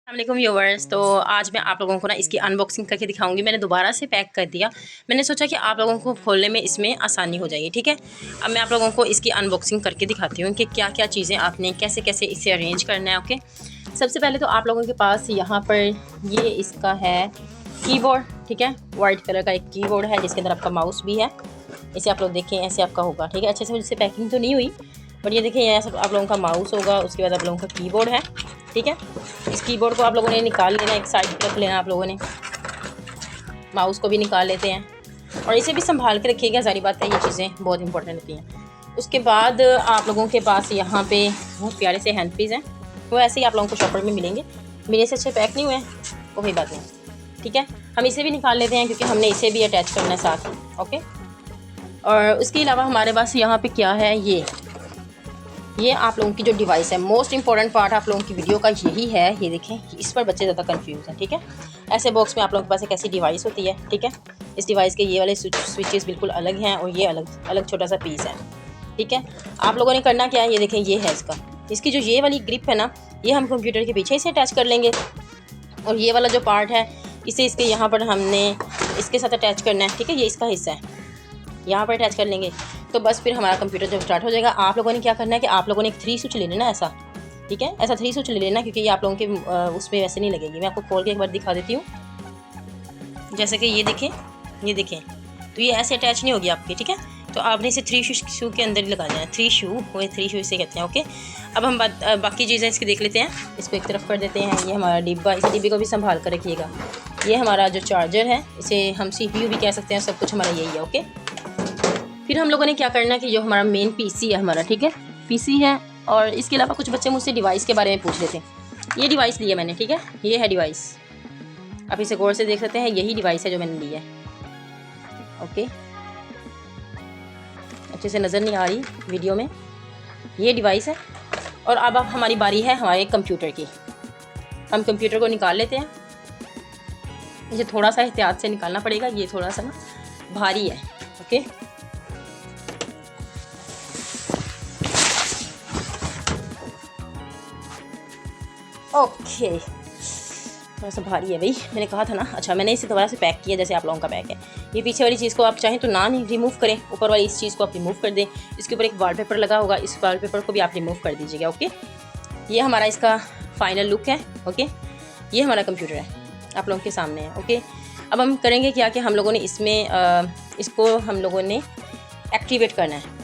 अस्सलाम व्यूवर्स। तो आज मैं आप लोगों को ना इसकी अनबॉक्सिंग करके दिखाऊंगी। मैंने दोबारा से पैक कर दिया। मैंने सोचा कि आप लोगों को खोलने में इसमें आसानी हो जाएगी। ठीक है, अब मैं आप लोगों को इसकी अनबॉक्सिंग करके दिखाती हूँ कि क्या क्या चीज़ें आपने कैसे कैसे इसे अरेंज करना है। ओके, सबसे पहले तो आप लोगों के पास यहाँ पर ये इसका है कीबोर्ड। ठीक है, वाइट कलर का एक कीबोर्ड है जिसके अंदर आपका माउस भी है। इसे आप लोग देखें, ऐसे आपका होगा। ठीक है, अच्छे से मुझसे पैकिंग तो नहीं हुई, बट ये देखिए यहाँ सब आप लोगों का माउस होगा। उसके बाद आप लोगों का कीबोर्ड है। ठीक है, इस कीबोर्ड को आप लोगों ने निकाल लेना, एक साइड पर रख लेना। आप लोगों ने माउस को भी निकाल लेते हैं और इसे भी संभाल के रखिएगा, सारी बात है, ये चीज़ें बहुत इंपॉर्टेंट होती हैं। उसके बाद आप लोगों के पास यहाँ पे बहुत प्यारे से हैंड पीस हैं, वो ऐसे ही आप लोगों को शॉपर में मिलेंगे। मेरे से अच्छे पैक नहीं हुए हैं, कोई बात नहीं। ठीक है, हम इसे भी निकाल लेते हैं क्योंकि हमने इसे भी अटैच करना है साथ। ओके, और उसके अलावा हमारे पास यहाँ पे क्या है, ये आप लोगों की जो डिवाइस है, मोस्ट इंपॉर्टेंट पार्ट आप लोगों की वीडियो का यही है। ये देखें, इस पर बच्चे ज़्यादा कंफ्यूज हैं। ठीक है, ऐसे बॉक्स में आप लोगों के पास एक ऐसी डिवाइस होती है। ठीक है, इस डिवाइस के ये वाले स्विचेस बिल्कुल अलग हैं और ये अलग अलग छोटा सा पीस है। ठीक है, आप लोगों ने करना क्या है, ये देखें, ये है इसकी जो ये वाली ग्रिप है ना, ये हम कंप्यूटर के पीछे इसे अटैच कर लेंगे। और ये वाला जो पार्ट है, इसे इसके यहाँ पर हमने इसके साथ अटैच करना है। ठीक है, ये इसका हिस्सा है, यहाँ पर अटैच कर लेंगे तो बस फिर हमारा कंप्यूटर जब स्टार्ट हो जाएगा। आप लोगों ने क्या करना है कि आप लोगों ने एक 3 स्विच ले लेना ऐसा। ठीक है, ऐसा 3 स्विच ले लेना, क्योंकि ये आप लोगों के उसमें वैसे नहीं लगेगी। मैं आपको खोल के एक बार दिखा देती हूँ। जैसे कि ये देखें, तो ये ऐसे अटैच नहीं होगी आपकी। ठीक है, तो आपने इसे 3 शू के अंदर ही लगा देना है। 3 शू इसे कहते हैं। ओके, अब हम बाकी चीज़ें इसकी देख लेते हैं। इसको एक तरफ कर देते हैं। ये हमारा डिब्बा, इस डिब्बे को भी संभाल कर रखिएगा। ये हमारा जो चार्जर है, इसे हम CPU भी कह सकते हैं, सब कुछ हमारा यही है। ओके, फिर हम लोगों ने क्या करना है कि जो हमारा मेन PC है हमारा, ठीक है, PC है। और इसके अलावा कुछ बच्चे मुझसे डिवाइस के बारे में पूछ रहे थे। ये डिवाइस ली है मैंने। ठीक है, ये है डिवाइस, आप इसे गौर से देख सकते हैं, यही डिवाइस है जो मैंने ली है। ओके, अच्छे से नज़र नहीं आ रही वीडियो में, ये डिवाइस है। और अब हमारी बारी है हमारे कंप्यूटर की। हम कंप्यूटर को निकाल लेते हैं। इसे थोड़ा सा एहतियात से निकालना पड़ेगा, ये थोड़ा सा ना भारी है। ओके, ओके, थोड़ा सा भारी है भाई, मैंने कहा था ना। अच्छा, मैंने इसे दोबारा से पैक किया जैसे आप लोगों का पैक है। ये पीछे वाली चीज़ को आप चाहें तो ना रिमूव करें, ऊपर वाली इस चीज़ को आप रिमूव कर दें। इसके ऊपर एक वॉलपेपर लगा होगा, इस वॉलपेपर को भी आप रिमूव कर दीजिएगा। ओके, ये हमारा इसका फाइनल लुक है। ओके, ये हमारा कंप्यूटर है, आप लोगों के सामने है। ओके, अब हम करेंगे क्या कि हम लोगों ने इसमें इसको हम लोगों ने एक्टिवेट करना है।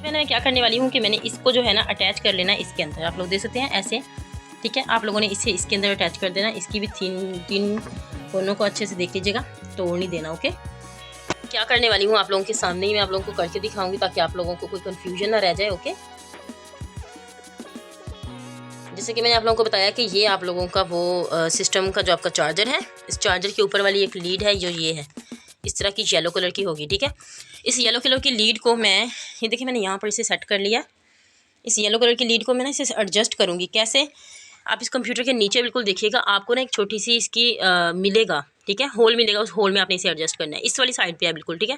मैं क्या करने वाली हूँ कि मैंने इसको जो है ना अटैच कर लेना है इसके अंदर। आप लोग देख सकते हैं ऐसे। ठीक है, आप लोगों ने इसे इसके अंदर अटैच कर देना। इसकी भी तीन कोनों को अच्छे से देख लीजिएगा, तोड़ नहीं देना। ओके, क्या करने वाली हूँ आप लोगों के सामने ही मैं आप लोगों को करके दिखाऊंगी, ताकि आप लोगों को कोई कंफ्यूजन ना रह जाए। ओके, जैसे कि मैंने आप लोगों को बताया कि ये आप लोगों का वो सिस्टम का जो आपका चार्जर है, इस चार्जर के ऊपर वाली एक लीड है जो ये है, इस तरह की येलो कलर की होगी। ठीक है, इस येलो कलर की लीड को मैं, ये देखिए, मैंने यहाँ पर इसे सेट कर लिया। इस येलो कलर की लीड को मैं ना इसे एडजस्ट करूँगी। कैसे, आप इस कंप्यूटर के नीचे बिल्कुल देखिएगा, आपको ना एक छोटी सी इसकी मिलेगा। ठीक है, होल मिलेगा, उस होल में आपने इसे एडजस्ट करना है। इस वाली साइड पे है बिल्कुल। ठीक है,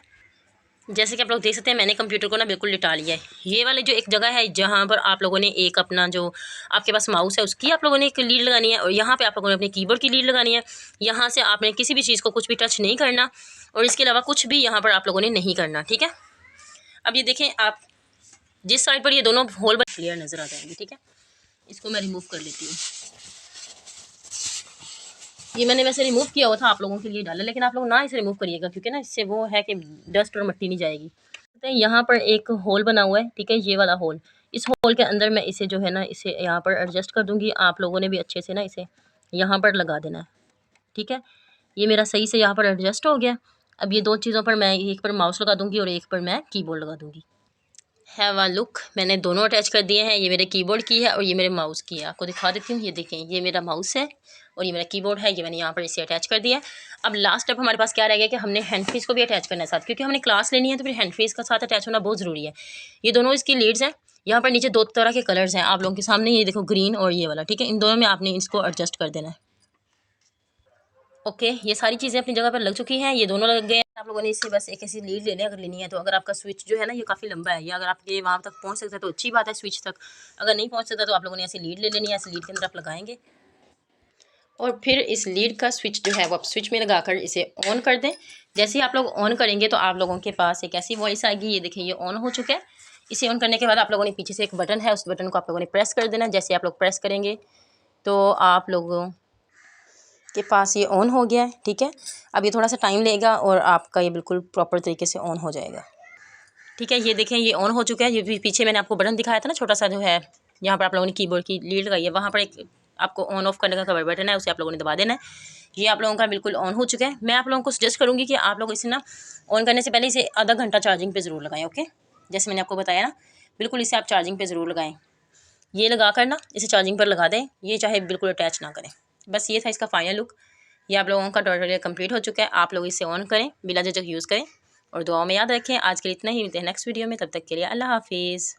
जैसे कि आप लोग देख सकते हैं, मैंने कंप्यूटर को ना बिल्कुल लिटा लिया है। ये वाली जो एक जगह है जहाँ पर आप लोगों ने एक अपना जो आपके पास माउस है उसकी आप लोगों ने एक लीड लगानी है, और यहाँ पे आप लोगों ने अपने कीबोर्ड की लीड लगानी है। यहाँ से आपने किसी भी चीज़ को कुछ भी टच नहीं करना, और इसके अलावा कुछ भी यहाँ पर आप लोगों ने नहीं करना। ठीक है, अब ये देखें, आप जिस साइड पर ये दोनों होल क्लियर नज़र आ जाएंगे। ठीक है, इसको मैं रिमूव कर लेती हूँ। ये मैंने वैसे रिमूव किया हुआ था, आप लोगों के लिए डाला, लेकिन आप लोग ना इसे रिमूव करिएगा, क्योंकि ना इससे वो है कि डस्ट और मिट्टी नहीं जाएगी। तो यहाँ पर एक होल बना हुआ है। ठीक है, ये वाला होल, इस होल के अंदर मैं इसे जो है ना इसे यहाँ पर एडजस्ट कर दूँगी। आप लोगों ने भी अच्छे से ना इसे यहाँ पर लगा देना है। ठीक है, ये मेरा सही से यहाँ पर एडजस्ट हो गया। अब ये 2 चीज़ों पर मैं, एक पर माउस लगा दूँगी और एक पर मैं कीबोर्ड लगा दूँगी। हैव अ लुक, मैंने दोनों अटैच कर दिए हैं। ये मेरे कीबोर्ड की है और ये मेरे माउस की है। आपको दिखा देती हूँ, ये देखें, ये मेरा माउस है और ये मेरा कीबोर्ड है। ये मैंने यहाँ पर इसे अटैच कर दिया है। अब लास्ट स्टेप हमारे पास क्या रह गया कि हमने हैंड फ्रीज को भी अटैच करना है साथ, क्योंकि हमने क्लास लेनी है, तो फिर हैंड फ्रीज का साथ अटैच होना बहुत ज़रूरी है। ये दोनों इसकी लीड्स हैं। यहाँ पर नीचे 2 तरह के कलर्स हैं आप लोगों के सामने, ये देखो, ग्रीन और ये वाला। ठीक है, इन दोनों में आपने इसको एडजस्ट कर देना है। ओके, ये सारी चीज़ें अपनी जगह पर लग चुकी हैं, ये दोनों लग गए हैं। आप लोगों ने इसे बस एक ऐसी लीड लेनी है, अगर लेनी है तो। अगर आपका स्विच जो है ना ये काफ़ी लंबा है, या अगर आप ये वहाँ तक पहुँच सकता है तो अच्छी बात है, स्विच तक। अगर नहीं पहुँच सकता तो आप लोगों ने ऐसी लीड ले लेनी है। ऐसी लीड के अंदर आप लगाएंगे और फिर इस लीड का स्विच जो है वो आप स्विच में लगाकर इसे ऑन कर दें। जैसे ही आप लोग ऑन करेंगे तो आप लोगों के पास एक ऐसी वॉइस आएगी, ये देखिए ये ऑन हो चुका है। इसे ऑन करने के बाद आप लोगों ने पीछे से एक बटन है, उस बटन को आप लोगों ने प्रेस कर देना। जैसे आप लोग प्रेस करेंगे तो आप लोगों के पास ये ऑन हो गया है, ठीक है। अब ये थोड़ा सा टाइम लेगा और आपका ये बिल्कुल प्रॉपर तरीके से ऑन हो जाएगा, ठीक है। ये देखें ये ऑन हो चुका है। ये भी पीछे मैंने आपको बटन दिखाया था ना, छोटा सा जो है, यहाँ पर आप लोगों ने कीबोर्ड की लीड लगाई है, वहाँ पर एक आपको ऑन ऑफ करने का कवर बटन है, उसे आप लोगों ने दबा देना है। ये आप लोगों का बिल्कुल ऑन हो चुका है। मैं आप लोगों को सजेस्ट करूँगी कि आप लोग इसे ना ऑन करने से पहले इसे आधा घंटा चार्जिंग पे ज़रूर लगाएं, ओके। जैसे मैंने आपको बताया ना, बिल्कुल इसे आप चार्जिंग पे ज़रूर लगाएं। ये लगा कर ना इसे चार्जिंग पर लगा दें, ये चाहे बिल्कुल अटैच ना करें। बस ये था इसका फाइनल लुक। ये आप लोगों का ट्यूटोरियल कंप्लीट हो चुका है। आप लोग इसे ऑन करें, बिला झिझक यूज़ करें और दुआओं में याद रखें। आज के लिए इतना ही, मिलते हैं नेक्स्ट वीडियो में। तब तक के लिए अल्लाह हाफिज़।